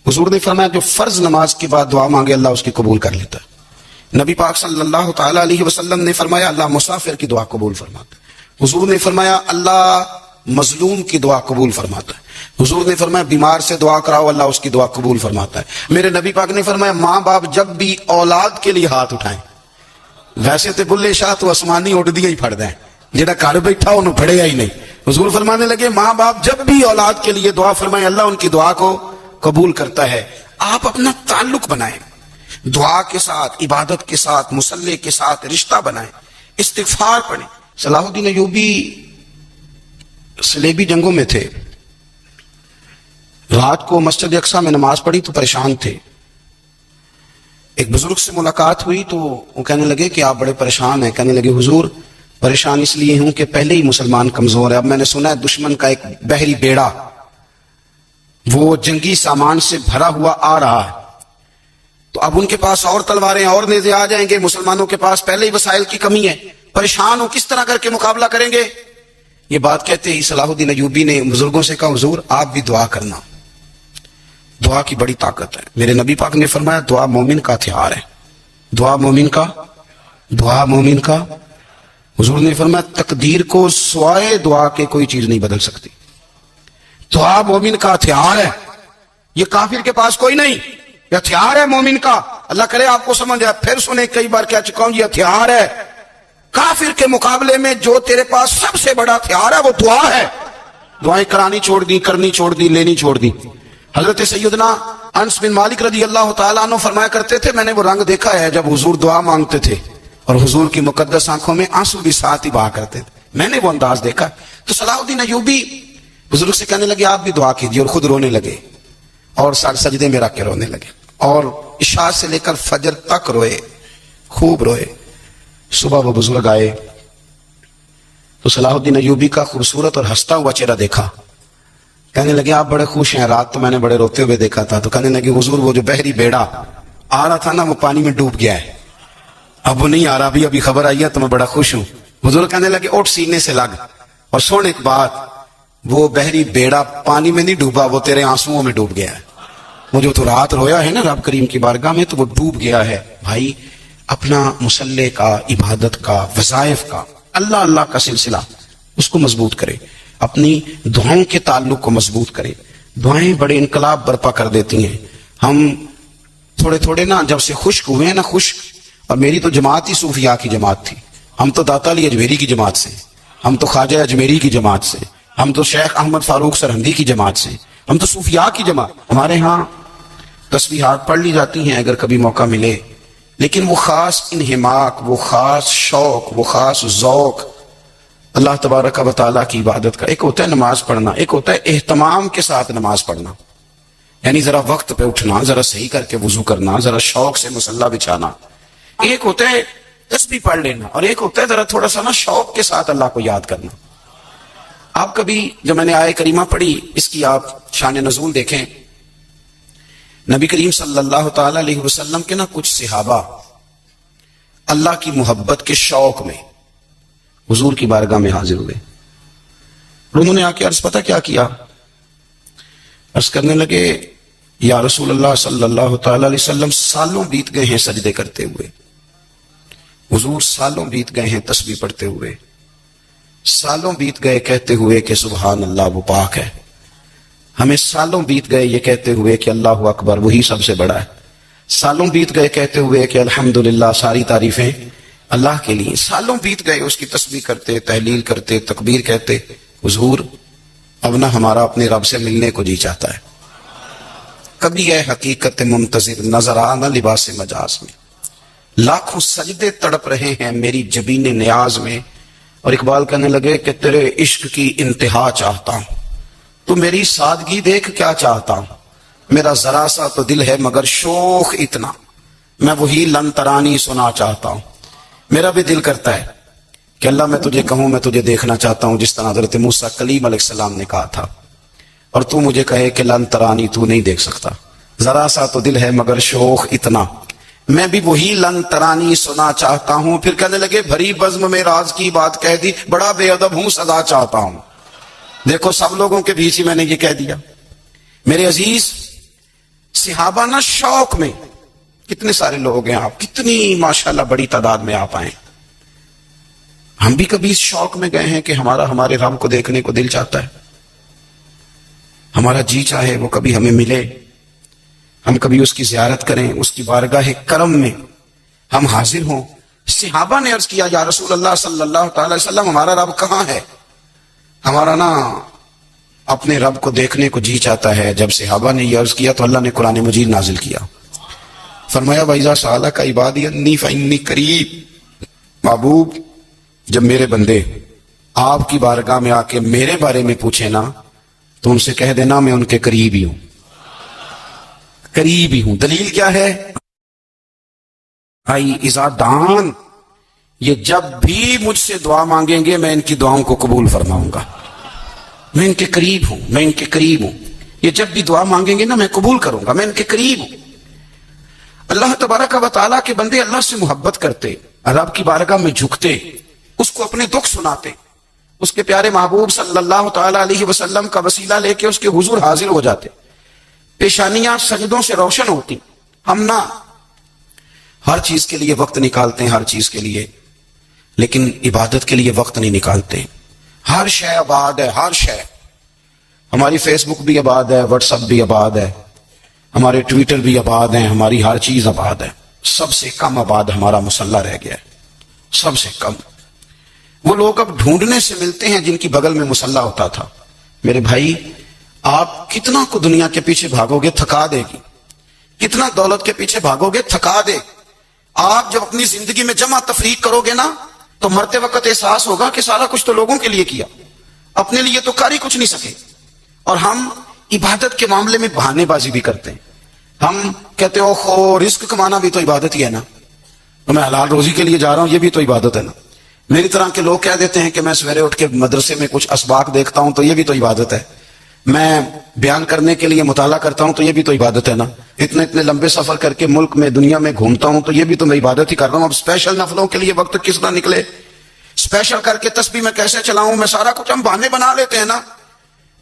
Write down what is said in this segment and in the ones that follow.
حضور نے فرمایا جو فرض نماز کے بعد دعا مانگے اللہ اس کی قبول کر لیتا ہے۔ نبی پاک صلی اللہ تعالی علیہ وسلم نے فرمایا اللہ مسافر کی دعا قبول فرماتا ہے۔ حضور نے فرمایا اللہ مظلوم کی دعا قبول فرماتا ہے۔ حضور نے فرمایا بیمار سے دعا کراؤ اللہ اس کی دعا قبول فرماتا ہے۔ میرے نبی پاک نے فرمایا ماں باپ جب بھی اولاد کے لیے ہاتھ اٹھائیں، ویسے تو بلے شاہ تو آسمانی اٹھ دیا ہی پھڑ دیں، جہاں گھر بیٹھا انہوں پڑھے ہی نہیں۔ حضور فرمانے لگے ماں باپ جب بھی اولاد کے لیے دعا فرمائیں اللہ ان کی دعا کو قبول کرتا ہے۔ آپ اپنا تعلق بنائیں، دعا کے ساتھ، عبادت کے ساتھ، مصلی کے ساتھ رشتہ بنائیں، استغفار پڑھیں۔ صلاح الدین ایوبی صلیبی جنگوں میں تھے، رات کو مسجد اقصی میں نماز پڑھی تو پریشان تھے۔ ایک بزرگ سے ملاقات ہوئی تو وہ کہنے لگے کہ آپ بڑے پریشان ہیں۔ کہنے لگے حضور پریشان اس لیے ہوں کہ پہلے ہی مسلمان کمزور ہے، اب میں نے سنا ہے دشمن کا ایک بحری بیڑا وہ جنگی سامان سے بھرا ہوا آ رہا ہے، تو اب ان کے پاس اور تلواریں اور نیزے آ جائیں گے، مسلمانوں کے پاس پہلے ہی وسائل کی کمی ہے، پریشان ہوں کس طرح کر کے مقابلہ کریں گے۔ یہ بات کہتے ہی صلاح الدین ایوبی نے بزرگوں سے کہا حضور آپ بھی دعا کرنا، دعا کی بڑی طاقت ہے۔ میرے نبی پاک نے فرمایا دعا مومن کا ہتھیار ہے، دعا مومن کا۔ حضور نے فرمایا تقدیر کو سوائے دعا کے کوئی چیز نہیں بدل سکتی، دعا مومن کا ہتھیار ہے، یہ کافر کے پاس کوئی نہیں، یہ ہتھیار ہے مومن کا۔ اللہ کرے آپ کو سمجھ آئے، پھر سنیں کئی بار کہہ چکا ہوں یہ ہتھیار ہے۔ کافر کے مقابلے میں جو تیرے پاس سب سے بڑا ہتھیار ہے وہ دعا ہے۔ دعائیں کرانی چھوڑ دی، کرنی چھوڑ دی، لینی چھوڑ دی۔ حضرت سیدنا انس بن مالک رضی اللہ تعالیٰ عنہ فرمایا کرتے تھے میں نے وہ رنگ دیکھا ہے جب حضور دعا مانگتے تھے اور حضور کی مقدس آنکھوں میں آنسو بھی ساتھ ہی بہا کرتے تھے، میں نے وہ انداز دیکھا۔ تو صلاح الدین ایوبی بزرگ سے کہنے لگے آپ بھی دعا کیجیے، اور خود رونے لگے اور سر سجدے میں رکھ کے رونے لگے، اور عشاء سے لے کر فجر تک روئے، خوب روئے۔ صبح وہ بزرگ آئے تو صلاح الدین ایوبی کا خوبصورت اور ہنستا ہوا چہرہ دیکھا، کہنے لگے آپ بڑے خوش ہیں، رات تو میں نے بڑے روتے ہوئے دیکھا تھا۔ تو کہنے لگے حضور وہ جو بحری بیڑا آ رہا تھا نا وہ پانی میں ڈوب گیا ہے، اب وہ نہیں آ رہا، ابھی خبر آئی ہے تو میں بڑا خوش ہوں۔ حضور کہنے لگے اٹھ سینے سے لگ، اور سن ایک بات، وہ بحری بیڑا پانی میں نہیں ڈوبا، وہ تیرے آنسوؤں میں ڈوب گیا ہے۔ وہ جو تو رات رویا ہے نا رب کریم کی بارگاہ میں تو وہ ڈوب گیا ہے۔ بھائی اپنا مصلی کا، عبادت کا، وظائف کا، اللہ اللہ کا سلسلہ اس کو مضبوط کرے، اپنی دعاؤں کے تعلق کو مضبوط کرے۔ دعائیں بڑے انقلاب برپا کر دیتی ہیں۔ ہم تھوڑے تھوڑے نا جب سے خشک ہوئے ہیں نا، خشک، اور میری تو جماعت ہی صوفیاء کی جماعت تھی، ہم تو داتا علی اجمیری کی جماعت سے، ہم تو خواجہ اجمیری کی جماعت سے، ہم تو شیخ احمد فاروق سرہندی کی جماعت سے، ہم تو صوفیاء کی جماعت۔ ہمارے ہاں تسبیحات پڑھ لی جاتی ہیں اگر کبھی موقع ملے، لیکن وہ خاص انہماک، وہ خاص شوق، وہ خاص ذوق اللہ تبارک و تعالیٰ کی عبادت کا۔ ایک ہوتا ہے نماز پڑھنا، ایک ہوتا ہے اہتمام کے ساتھ نماز پڑھنا، یعنی ذرا وقت پہ اٹھنا، ذرا صحیح کر کے وضو کرنا، ذرا شوق سے مصلی بچھانا۔ ایک ہوتا ہے تسبیح پڑھ لینا، اور ایک ہوتا ہے ذرا تھوڑا سا نا شوق کے ساتھ اللہ کو یاد کرنا۔ آپ کبھی جب میں نے آیہ کریمہ پڑھی اس کی آپ شان نزول دیکھیں، نبی کریم صلی اللہ تعالی علیہ وسلم کے نا کچھ صحابہ اللہ کی محبت کے شوق میں حضور کی بارگاہ میں حاضر ہوئے، انہوں نے آ کے عرض پتہ کیا کیا، عرض کرنے لگے یا رسول اللہ صلی اللہ تعالی علیہ وسلم سالوں بیت گئے ہیں سجدے کرتے ہوئے، حضور سالوں بیت گئے ہیں تسبیح پڑھتے ہوئے، سالوں بیت گئے کہتے ہوئے کہ سبحان اللہ وہ پاک ہے، ہمیں سالوں بیت گئے یہ کہتے ہوئے کہ اللہ اکبر وہی سب سے بڑا ہے، سالوں بیت گئے کہتے ہوئے کہ الحمدللہ ساری تعریفیں اللہ کے لیے، سالوں بیت گئے اس کی تسبیح کرتے، تحلیل کرتے، تکبیر کہتے۔ حضور اب نہ ہمارا اپنے رب سے ملنے کو جی چاہتا ہے، کبھی ہے حقیقت منتظر نظر آنا لباس مجاز میں، لاکھوں سجدے تڑپ رہے ہیں میری جبین نیاز میں۔ اور اقبال کہنے لگے کہ تیرے عشق کی انتہا چاہتا ہوں، تو میری سادگی دیکھ کیا چاہتا ہوں، میرا ذرا سا تو دل ہے مگر شوق اتنا، میں وہی لن ترانی سنا چاہتا ہوں۔ میرا بھی دل کرتا ہے کہ اللہ میں تجھے کہوں میں تجھے دیکھنا چاہتا ہوں، جس طرح حضرت موسیٰ کلیم علیہ السلام نے کہا تھا، اور تو مجھے کہے کہ لن ترانی تو نہیں دیکھ سکتا، ذرا سا تو دل ہے مگر شوق اتنا، میں بھی وہی لن ترانی سنا چاہتا ہوں۔ پھر کہنے لگے بھری بزم میں راز کی بات کہہ دی، بڑا بے ادب ہوں سزا چاہتا ہوں۔ دیکھو سب لوگوں کے بیچ ہی میں نے یہ کہہ دیا۔ میرے عزیز صحابہ نا شوق میں، کتنے سارے لوگ ہیں آپ، کتنی ماشاءاللہ بڑی تعداد میں آپ آئے، ہم بھی کبھی اس شوق میں گئے ہیں کہ ہمارے رب کو دیکھنے کو دل چاہتا ہے، ہمارا جی چاہے وہ کبھی ہمیں ملے، ہم کبھی اس کی زیارت کریں، اس کی بارگاہ کرم میں ہم حاضر ہوں۔ صحابہ نے عرض کیا یا رسول اللہ صلی اللہ تعالی وسلم ہمارا رب کہاں ہے؟ ہمارا نا اپنے رب کو دیکھنے کو جی چاہتا ہے۔ جب صحابہ نے یہ عرض کیا تو اللہ نے قرآن مجید نازل کیا، فرمایا وَإِذَا سَأَلَكَ عِبَادِي أَنِّي فَإِنِّي قَرِيبٌ، محبوب جب میرے بندے آپ کی بارگاہ میں آ کے میرے بارے میں پوچھے نا تو ان سے کہہ دینا میں ان کے قریب ہی ہوں، قریب ہی ہوں۔ دلیل کیا ہے؟ اذا دعان، یہ جب بھی مجھ سے دعا مانگیں گے میں ان کی دعاؤں کو قبول فرماؤں گا، میں ان کے قریب ہوں، میں ان کے قریب ہوں، یہ جب بھی دعا مانگیں گے نا میں قبول کروں گا، میں ان کے قریب ہوں۔ اللہ تبارک و تعالیٰ کے بندے اللہ سے محبت کرتے، رب کی بارگاہ میں جھکتے، اس کو اپنے دکھ سناتے، اس کے پیارے محبوب صلی اللہ تعالی علیہ وسلم کا وسیلہ لے کے اس کے حضور حاضر ہو جاتے، پیشانیاں سجدوں سے روشن ہوتی۔ ہم نہ ہر چیز کے لیے وقت نکالتے ہیں، ہر چیز کے لیے، لیکن عبادت کے لیے وقت نہیں نکالتے۔ ہر شے آباد ہے، ہر شے، ہماری فیس بک بھی آباد ہے، واٹس ایپ بھی آباد ہے، ہمارے ٹویٹر بھی آباد ہیں، ہماری ہر چیز آباد ہے، سب سے کم آباد ہمارا مصلی رہ گیا ہے، سب سے کم۔ وہ لوگ اب ڈھونڈنے سے ملتے ہیں جن کی بغل میں مصلی ہوتا تھا۔ میرے بھائی آپ کتنا کو دنیا کے پیچھے بھاگو گے تھکا دے گی، کتنا دولت کے پیچھے بھاگو گے تھکا دے۔ آپ جب اپنی زندگی میں جمع تفریق کرو گے نا تو مرتے وقت احساس ہوگا کہ سارا کچھ تو لوگوں کے لیے کیا، اپنے لیے تو کر ہی کچھ نہیں سکے۔ اور ہم عبادت کے معاملے میں بہانے بازی بھی کرتے ہیں، ہم کہتے ہو خو رزق کمانا بھی تو عبادت ہی ہے نا، تو میں حلال روزی کے لیے جا رہا ہوں یہ بھی تو عبادت ہے نا۔ میری طرح کے لوگ کہہ دیتے ہیں کہ میں سویرے اٹھ کے مدرسے میں کچھ اسباق دیکھتا ہوں تو یہ بھی تو عبادت ہے، میں بیان کرنے کے لیے مطالعہ کرتا ہوں تو یہ بھی تو عبادت ہے نا، اتنے لمبے سفر کر کے ملک میں دنیا میں گھومتا ہوں تو یہ بھی تو میں عبادت ہی کر رہا ہوں۔ اب اسپیشل نفلوں کے لیے وقت کس طرح نکلے، اسپیشل کر کے تسبیح میں کیسے چلاؤں، میں سارا کچھ ہم بہانے بنا لیتے ہیں نا۔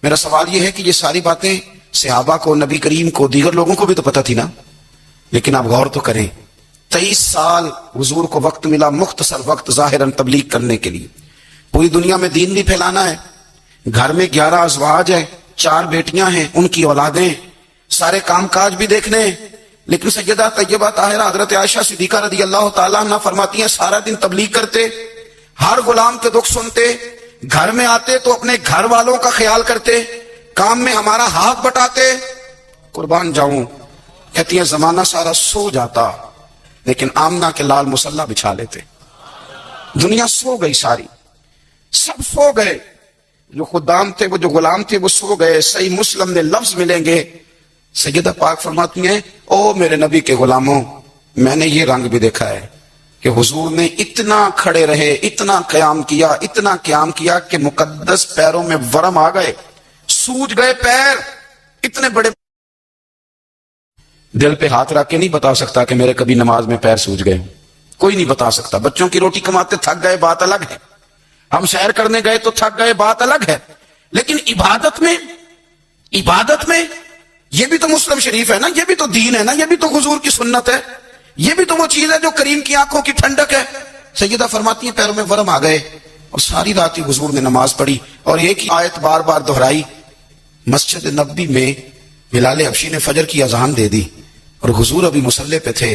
میرا سوال یہ ہے کہ یہ ساری باتیں صحابہ کو، نبی کریم کو، دیگر لوگوں کو بھی تو پتہ تھی نا، لیکن آپ غور تو کریں 23 سال حضور کو وقت ملا، مختصر وقت ظاہراً تبلیغ کرنے کے لیے، پوری دنیا میں دین بھی پھیلانا ہے۔ گھر میں 11 ازواج ہیں، 4 بیٹیاں ہیں، ان کی اولادیں، سارے کام کاج بھی دیکھنے ہیں، لیکن سیدہ طیبہ طاہرہ حضرت عائشہ صدیقہ رضی اللہ تعالیٰ عنہ فرماتی ہیں سارا دن تبلیغ کرتے، ہر غلام کے دکھ سنتے، گھر میں آتے تو اپنے گھر والوں کا خیال کرتے، کام میں ہمارا ہاتھ بٹاتے۔ قربان جاؤں، کہتی ہیں زمانہ سارا سو جاتا لیکن آمنہ کے لال مصلی بچھا لیتے۔ دنیا سو گئی، ساری سب سو گئے، جو خدام تھے، وہ جو غلام تھے وہ سو گئے۔ صحیح مسلم میں لفظ ملیں گے، سیدہ پاک فرماتی ہیں او میرے نبی کے غلاموں، میں نے یہ رنگ بھی دیکھا ہے کہ حضور نے اتنا کھڑے رہے، اتنا قیام کیا کہ مقدس پیروں میں ورم آ گئے، سوج گئے پیر، اتنے بڑے۔ دل پہ ہاتھ رکھ کے نہیں بتا سکتا کہ میرے کبھی نماز میں پیر سوج گئے، کوئی نہیں بتا سکتا۔ بچوں کی روٹی کماتے تھک گئے بات الگ ہے، ہم سیر کرنے گئے تو تھک گئے بات الگ ہے، لیکن عبادت میں یہ بھی تو مسلم شریف ہے نا، یہ بھی تو دین ہے نا، یہ بھی تو حضور کی سنت ہے، یہ بھی تو وہ چیز ہے جو کریم کی آنکھوں کی ٹھنڈک ہے۔ سیدہ فرماتی ہیں پیروں میں ورم آ گئے، اور ساری رات ہی حضور نے نماز پڑھی اور ایک ہی آیت بار بار دہرائی۔ مسجد نبوی میں بلال حبشی نے فجر کی اذان دے دی اور حضور ابھی مصلی پہ تھے،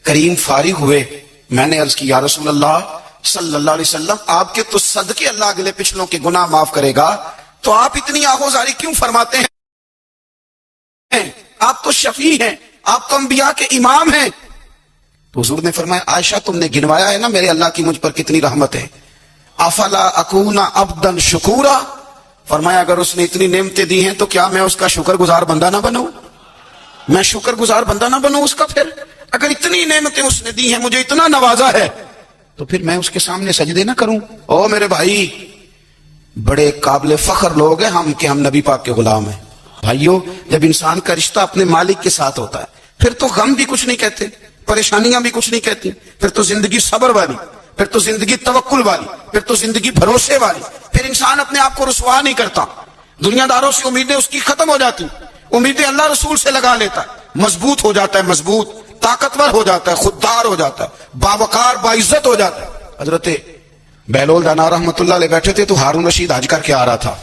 کریم فارغ ہوئے، میں نے عرض کی یا رسول اللہ صلی اللہ علیہ وسلم آپ کے تو صدقے اللہ اگلے پچھلوں کے گناہ معاف کرے گا، تو آپ اتنی آہوزاری کیوں فرماتے ہیں؟ آپ تو شفیع ہیں، آپ تو انبیاء کے امام ہیں۔ تو حضور نے فرمایا عائشہ تم نے گنوایا ہے نا میرے اللہ کی مجھ پر کتنی رحمت ہے، افلا اکون عبدا شکورا، فرمایا اگر اس نے اتنی نعمتیں دی ہیں تو کیا میں اس کا شکر گزار بندہ نہ بنوں، میں شکر گزار بندہ نہ بنوں اس کا؟ پھر اگر اتنی نعمتیں اس نے دی ہیں، مجھے اتنا نوازا ہے، تو پھر میں اس کے سامنے سجدے نہ کروں؟ او میرے بھائی، بڑے قابل فخر لوگ ہیں ہم کہ ہم نبی پاک کے غلام ہیں۔ بھائیو، جب انسان کا رشتہ اپنے مالک کے ساتھ ہوتا ہے پھر تو غم بھی کچھ نہیں کہتے، پریشانیاں بھی کچھ نہیں کہتی، پھر تو زندگی صبر والی، پھر تو زندگی توکل والی، پھر تو زندگی بھروسے والی، پھر انسان اپنے آپ کو رسوا نہیں کرتا، دنیا داروں سے امیدیں اس کی ختم ہو جاتی، امیدیں اللہ رسول سے لگا لیتا، مضبوط ہو جاتا ہے، مضبوط طاقتور ہو جاتا ہے، خوددار ہو جاتا ہے، باوقار باعزت ہو جاتا ہے. حضرت بہلول دانا رحمت اللہ علیہ بیٹھے تھے تو ہارون رشید حج کر کے آ رہا تھا.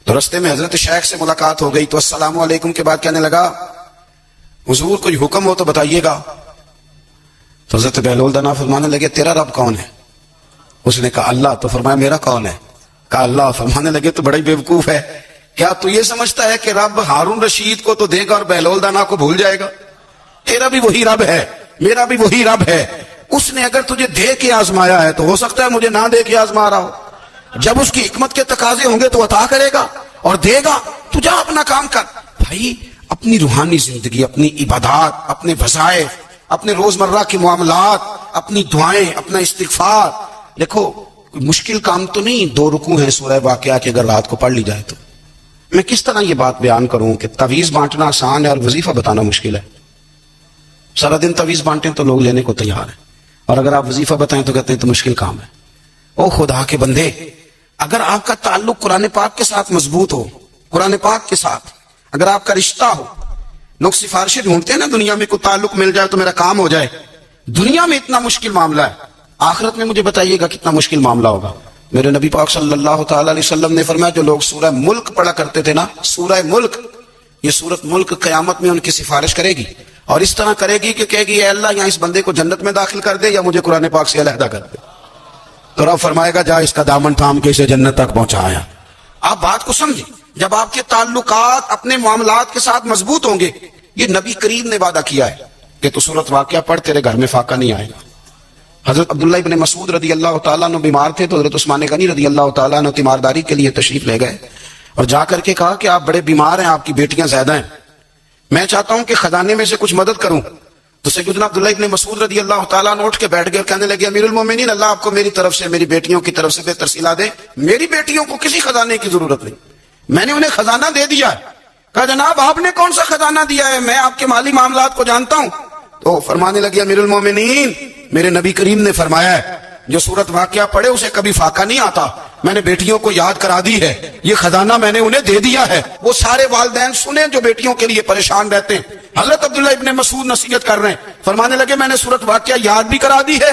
تو رستے میں حضرت شیخ سے ملاقات ہو گئی تو السلام علیکم کے بعد کہنے لگا حضور کوئی حکم ہو تو بتائیے گا. تو حضرت بہلول دانا فرمانے لگے تیرا رب کون ہے؟ اس نے کہا اللہ. تو فرمایا میرا کون ہے؟ کہا اللہ. فرمانے لگے تو بڑا ہی بیوقوف ہے، کیا تو یہ سمجھتا ہے کہ رب ہارون رشید کو تو دے گا اور بہلول دانا کو بھول جائے گا؟ تیرا بھی وہی رب ہے، میرا بھی وہی رب ہے. اس نے اگر تجھے دے کے آزمایا ہے تو ہو سکتا ہے مجھے نہ دے کے آزما رہا ہو. جب اس کی حکمت کے تقاضے ہوں گے تو عطا کرے گا اور دے گا. تو جا اپنا کام کر. بھائی اپنی روحانی زندگی، اپنی عبادات، اپنے وظائف، اپنے روزمرہ کے معاملات، اپنی دعائیں، اپنا استغفار. دیکھو کوئی مشکل کام تو نہیں، 2 رکوع ہیں سورہ واقعہ کی اگر رات کو پڑھ لی جائے تو. میں کس طرح یہ بات بیان کروں کہ تعویذ بانٹنا آسان ہے اور وظیفہ بتانا مشکل ہے. سارا دن تعویذ بانٹیں تو لوگ لینے کو تیار ہیں، اور اگر آپ وظیفہ بتائیں تو کہتے ہیں تو مشکل کام ہے. او خدا کے بندے، اگر آپ کا تعلق قرآن پاک کے ساتھ مضبوط ہو، قرآن پاک کے ساتھ اگر آپ کا رشتہ ہو، لوگ سفارشیں ڈھونڈتے ہیں نا دنیا میں، کوئی تعلق مل جائے تو میرا کام ہو جائے. دنیا میں اتنا مشکل معاملہ ہے، آخرت میں مجھے بتائیے گا کتنا مشکل معاملہ ہوگا. میرے نبی پاک صلی اللہ تعالی علیہ وسلم نے فرمایا جو لوگ سورہ ملک پڑھا کرتے تھے نا، سورہ ملک، یہ سورت ملک قیامت میں ان کی سفارش کرے گی، اور اس طرح کرے گی کہ کہے گی اے اللہ یہاں اس بندے کو جنت میں داخل کر دے یا مجھے قرآن پاک سے علیحدہ کر دے. تو رب فرمائے گا جا اس کا دامن تھام کے اسے جنت تک پہنچایا. آپ بات کو سمجھیں، جب آپ کے تعلقات اپنے معاملات کے ساتھ مضبوط ہوں گے، یہ نبی کریم نے وعدہ کیا ہے کہ تو سورت واقعہ پڑھ تیرے گھر میں فاقہ نہیں آئے گا. حضرت عبداللہ ابن مسعود رضی اللہ تعالیٰ عنہ بیمار تھے تو حضرت عثمان غنی رضی اللہ تعالیٰ عنہ تیمارداری کے لیے تشریف لے گئے اور جا کر کے کہا کہ آپ بڑے بیمار ہیں، آپ کی بیٹیاں زیادہ ہیں، میں چاہتا ہوں کہ خزانے میں سے کچھ مدد کروں. تو سیدنا عبداللہ ابن مسعود رضی اللہ تعالیٰ عنہ اٹھ کے بیٹھ گئے اور کہنے لگے امیر المومنین اللہ آپ کو میری طرف سے، میری بیٹیوں کی طرف سے بہتر صلہ دے. میری بیٹیوں کو کسی خزانے کی ضرورت نہیں، میں نے انہیں خزانہ دے دیا ہے. کہا جناب آپ نے کون سا خزانہ دیا ہے، میں آپ کے مالی معاملات کو جانتا ہوں. تو فرمانے لگے امیر المومنین میرے نبی کریم نے فرمایا ہے جو سورت واقعہ پڑھے اسے کبھی فاقہ نہیں آتا. میں نے بیٹیوں کو یاد کرا دی ہے، یہ خزانہ میں نے انہیں دے دیا ہے. وہ سارے والدین سنیں جو بیٹیوں کے لیے پریشان رہتے ہیں. حضرت عبداللہ ابن مسعود نصیحت کر رہے ہیں، فرمانے لگے میں نے سورت واقعہ یاد بھی کرا دی ہے،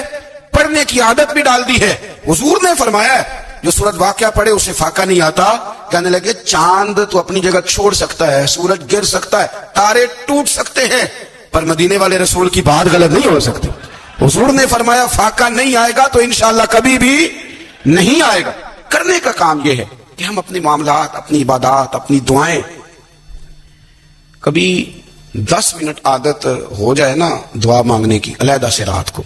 پڑھنے کی عادت بھی ڈال دی ہے. حضور نے فرمایا ہے جو سورت واقعہ پڑھے اسے فاقہ نہیں آتا. کہنے لگے چاند تو اپنی جگہ چھوڑ سکتا ہے، سورج گر سکتا ہے، تارے ٹوٹ سکتے ہیں، پر مدینے والے رسول کی بات غلط نہیں ہو سکتی. حضور نے فرمایا فاقہ نہیں آئے گا تو انشاءاللہ کبھی بھی نہیں آئے گا. کرنے کا کام یہ ہے کہ ہم اپنے معاملات، اپنی عبادات، اپنی دعائیں، کبھی 10 منٹ عادت ہو جائے نا دعا مانگنے کی علیحدہ سے رات کو.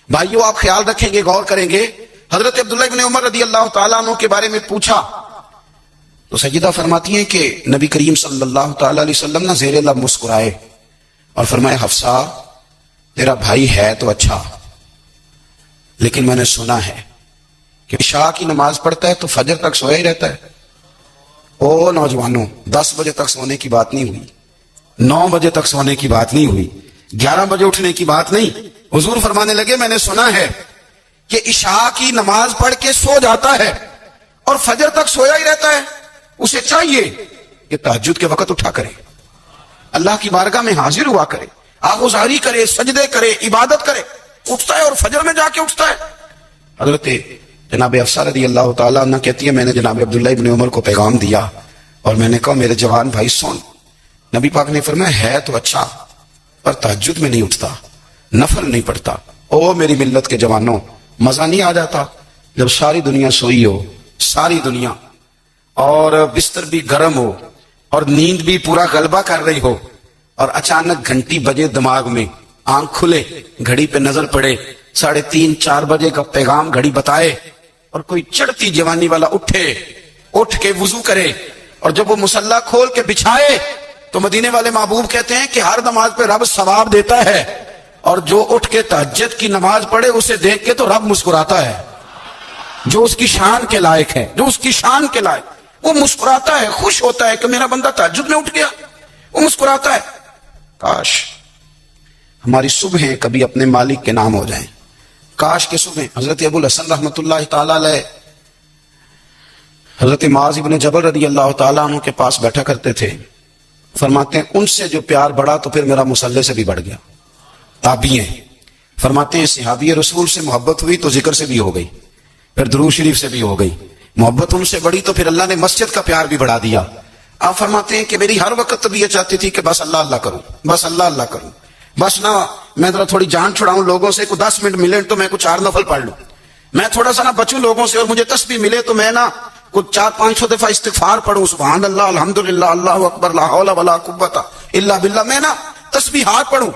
بھائیو آپ خیال رکھیں گے، غور کریں گے. حضرت عبداللہ ابن عمر رضی اللہ تعالیٰ عنہ کے بارے میں پوچھا تو سیدہ فرماتی ہیں کہ نبی کریم صلی اللہ تعالیٰ علیہ وسلم نہ زیر لب مسکرائے اور فرمائے حفصہ تیرا بھائی ہے تو اچھا، لیکن میں نے سنا ہے کہ عشاء کی نماز پڑھتا ہے تو فجر تک سویا ہی رہتا ہے. او نوجوانوں 10 بجے تک سونے کی بات نہیں ہوئی، 9 بجے تک سونے کی بات نہیں ہوئی، 11 بجے اٹھنے کی بات نہیں. حضور فرمانے لگے میں نے سنا ہے کہ عشاء کی نماز پڑھ کے سو جاتا ہے اور فجر تک سویا ہی رہتا ہے. اسے چاہیے کہ تہجد کے وقت اٹھا کرے، اللہ کی بارگاہ میں حاضر ہوا کرے، آغوزاری کرے، سجدے کرے، عبادت کرے. اٹھتا ہے اور فجر میں جا کے اٹھتا ہے. حضرت جناب حفصہ رضی اللہ تعالیٰ عنہ کہتی ہے میں نے جناب عبداللہ ابن عمر کو پیغام دیا اور میں نے کہا میرے جوان بھائی سن. نبی پاک نے فرمایا ہے تو اچھا پر تہجد میں نہیں اٹھتا، نفل نہیں پڑھتا. او میری ملت کے جوانوں مزہ نہیں آ جاتا جب ساری دنیا سوئی ہو، ساری دنیا، اور بستر بھی گرم ہو اور نیند بھی پورا غلبہ کر رہی ہو، اور اچانک گھنٹی بجے دماغ میں، آنکھ کھلے، گھڑی پہ نظر پڑے، 3:30 4 بجے کا پیغام گھڑی بتائے، اور کوئی چڑھتی جوانی والا اٹھ کے وضو کرے، اور جب وہ مصلی کھول کے بچھائے تو مدینے والے محبوب کہتے ہیں کہ ہر نماز پہ رب ثواب دیتا ہے، اور جو اٹھ کے تہجد کی نماز پڑھے اسے دیکھ کے تو رب مسکراتا ہے. جو اس کی شان کے لائق ہے، جو اس کی شان کے لائق، وہ مسکراتا ہے، خوش ہوتا ہے کہ میرا بندہ تہجد میں اٹھ گیا، وہ مسکراتا ہے. کاش ہماری صبحیں کبھی اپنے مالک کے نام ہو جائیں. کاش کے صبح. حضرت ابو الحسن رحمت اللہ تعالیٰ علیہ حضرت معاذ بن جبل رضی اللہ تعالیٰ عنہ کے پاس بیٹھا کرتے تھے. فرماتے ہیں ان سے جو پیار بڑھا تو پھر میرا مصلی سے بھی بڑھ گیا. تابعی ہیں. فرماتے ہیں صحابی رسول سے محبت ہوئی تو ذکر سے بھی ہو گئی, پھر درود شریف سے بھی ہو گئی. محبت ان سے بڑھی تو پھر اللہ نے مسجد کا پیار بھی بڑھا دیا. آپ فرماتے ہیں کہ میری ہر وقت طبیعت چاہتی تھی کہ بس اللہ اللہ کروں, بس اللہ اللہ کروں, بس نہ میں ذرا تھوڑی جان چھڑاؤں لوگوں سے, کوئی 10 منٹ ملے تو میں کچھ 4 نفل پڑھ لوں, میں تھوڑا سا نہ بچوں لوگوں سے, اور مجھے تسبیح ملے تو میں نہ کچھ 400-500 دفعہ استغفار پڑھوں, سبحان اللہ, الحمدللہ, اللہ اکبر, لا حول ولا قوت الا باللہ, میں نہ تسبیحات پڑھوں.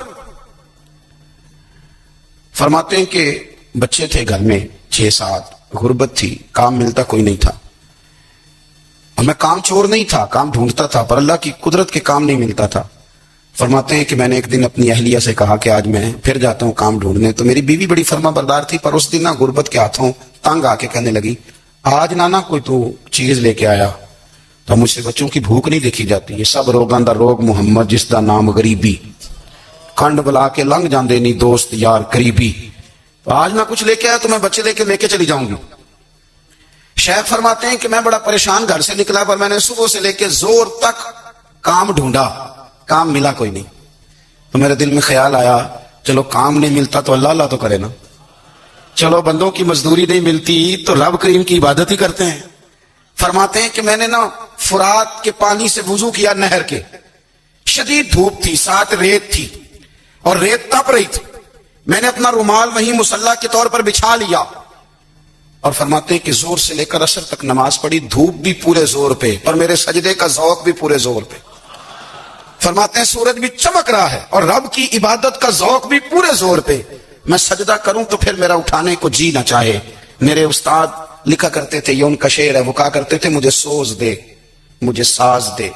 فرماتے ہیں کہ بچے تھے گھر میں 6-7, غربت تھی, کام ملتا کوئی نہیں تھا, اور میں کام چور نہیں تھا, کام ڈھونڈتا تھا, پر اللہ کی قدرت کے کام نہیں ملتا تھا. فرماتے ہیں کہ میں نے ایک دن اپنی اہلیہ سے کہا کہ آج میں پھر جاتا ہوں کام ڈھونڈنے. تو میری بیوی بڑی فرما بردار تھی, پر اس دن نہ غربت کے ہاتھوں تنگ آ کے کہنے لگی, آج نانا کوئی تو چیز لے کے آیا. تو مجھ سے بچوں کی بھوک نہیں دیکھی جاتی, یہ سب روگاں دا روگ محمد جس دا نام غریبی, کھنڈ بلا کے لنگ جاندے نہیں دوست یار قریبی. تو آج نہ کچھ لے کے آیا تو میں بچے لے کے چلی جاؤں گی. شیخ فرماتے ہیں کہ میں بڑا پریشان گھر سے نکلا, پر میں نے صبح سے لے کے زور تک کام ڈھونڈا, کام ملا کوئی نہیں. تو میرے دل میں خیال آیا, چلو کام نہیں ملتا تو اللہ اللہ تو کرے نا, چلو بندوں کی مزدوری نہیں ملتی تو رب کریم کی عبادت ہی کرتے ہیں. فرماتے ہیں کہ میں نے نا فرات کے پانی سے وضو کیا, نہر کے, شدید دھوپ تھی, ساتھ ریت تھی, اور ریت تپ رہی تھی. میں نے اپنا رومال وہیں مصلی کے طور پر بچھا لیا, اور فرماتے ہیں کہ زور سے لے کر عصر تک نماز پڑھی, دھوپ بھی پورے زور پہ, پر میرے سجدے کا ذوق بھی پورے زور پہ. فرماتے ہیں سورج بھی چمک رہا ہے اور رب کی عبادت کا ذوق بھی پورے زور پہ. میں سجدہ کروں تو پھر میرا اٹھانے کو جی نہ چاہے. میرے استاد لکھا کرتے تھے, یہ ان کا شعر ہے, وہ کہا کرتے تھے, مجھے سوز دے, مجھے ساز دے,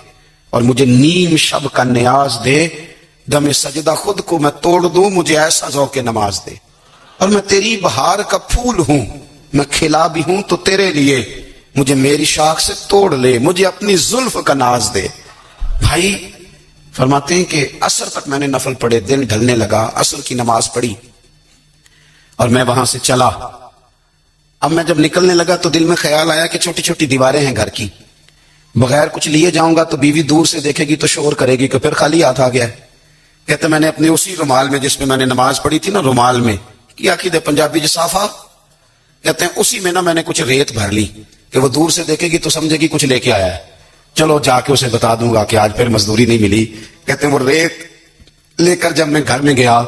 اور مجھے نیم شب کا نیاز دے, دم سجدہ خود کو میں توڑ دوں, مجھے ایسا ذوق نماز دے. اور میں تیری بہار کا پھول ہوں, میں کھلا بھی ہوں تو تیرے لیے, مجھے میری شاخ سے توڑ لے, مجھے اپنی زلف کا ناز دے. بھائی فرماتے ہیں کہ عصر تک میں نے نفل پڑھے, دن ڈھلنے لگا, عصر کی نماز پڑھی اور میں وہاں سے چلا. اب میں جب نکلنے لگا تو دل میں خیال آیا کہ چھوٹی چھوٹی دیواریں ہیں گھر کی, بغیر کچھ لیے جاؤں گا تو بیوی دور سے دیکھے گی تو شور کرے گی کہ پھر خالی ہاتھ آ گیا ہے. کہتے میں نے اپنے اسی رومال میں جس میں میں نے نماز پڑھی تھی نا, رومال میں کیا عقیدہ پنجابی جسافہ کہتے ہیں, اسی میں نا میں نے کچھ ریت بھر لی کہ وہ دور سے دیکھے گی تو سمجھے گی کچھ لے کے آیا ہے, چلو جا کے اسے بتا دوں گا کہ آج پھر مزدوری نہیں ملی. کہتے ہیں وہ ریت لے کر جب میں گھر میں گیا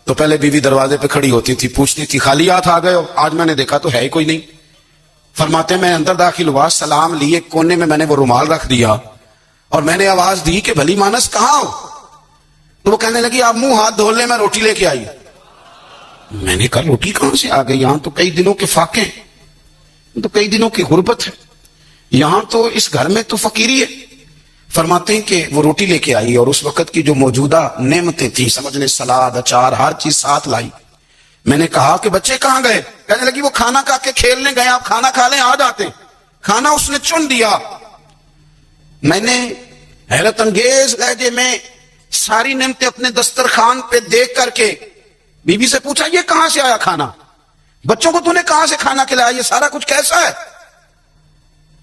تو پہلے بیوی دروازے پہ کھڑی ہوتی تھی, پوچھتی تھی خالی ہاتھ آ گئے ہو, آج میں نے دیکھا تو ہے ہی کوئی نہیں. فرماتے ہیں میں اندر داخل ہوا, سلام لیے, کونے میں نے وہ رومال رکھ دیا, اور میں نے آواز دی کہ بھلی مانس کہاں ہو. تو وہ کہنے لگی آپ منہ ہاتھ دھو لیں, میں روٹی لے کے آئی. میں نے کہا روٹی کہاں سے آ گئی, یہاں تو کئی دنوں کے فاقے, تو کئی دنوں کی غربت ہے, یہاں تو اس گھر میں تو فقیری ہے. فرماتے ہیں کہ وہ روٹی لے کے آئی, اور اس وقت کی جو موجودہ نعمتیں تھیں, سمجھ لیں سلاد, اچار, ہر چیز ساتھ لائی. میں نے کہا کہ بچے کہاں گئے؟ کہنے لگی وہ کھانا کھا کے کھیلنے گئے, آپ کھانا کھا لیں, آ جاتے. کھانا اس نے چن دیا. میں نے حیرت انگیز لہجے میں ساری نعمتیں اپنے دسترخوان پہ دیکھ کر کے بیوی سے پوچھا یہ کہاں سے آیا کھانا, بچوں کو تو نے کہاں سے کھانا کھلایا, یہ سارا کچھ کیسا ہے؟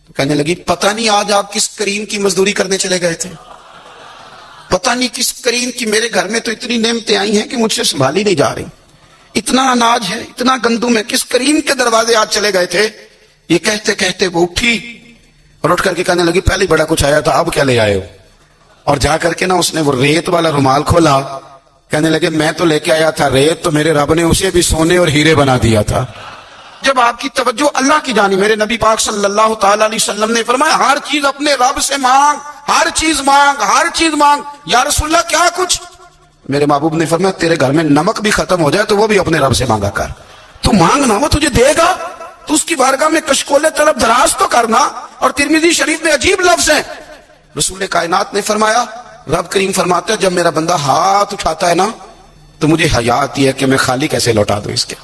تو کہنے لگی پتہ نہیں آج آپ کس کریم کی مزدوری کرنے چلے گئے تھے, پتہ نہیں کس کریم کی, میرے گھر میں تو اتنی نعمتیں آئی ہیں کہ مجھ سے سنبھالی نہیں جا رہی, اتنا اناج ہے, اتنا گندم ہے, کس کریم کے دروازے آج چلے گئے تھے. یہ کہتے کہتے وہ اٹھی اور اٹھ کر کے کہنے لگی پہلے بڑا کچھ آیا تھا, اب کیا لے آئے ہو؟ اور جا کر کے نا اس نے وہ ریت والا رومال کھولا, کہنے لگے میں تو لے کے آیا تھا ریت, تو میرے رب نے اسے بھی سونے اور ہیرے بنا دیا تھا. جب آپ کی توجہ اللہ کی جانی, میرے نبی پاک صلی اللہ تعالی علیہ وسلم نے فرمایا ہر چیز اپنے رب سے مانگ, ہر چیز مانگ, ہر چیز مانگ. یا رسول اللہ کیا کچھ؟ میرے محبوب نے فرمایا تیرے گھر میں نمک بھی ختم ہو جائے تو وہ بھی اپنے رب سے مانگا کر, تو مانگنا وہ تجھے دے گا, تو اس کی بارگاہ میں کشکول طلب دراز تو کرنا. اور ترمذی شریف میں عجیب لفظ ہے, رسول کائنات نے فرمایا, رب کریم فرماتا ہے جب میرا بندہ ہاتھ اٹھاتا ہے نا تو مجھے حیا آتی ہے کہ میں خالی کیسے لوٹا دوں اس کے.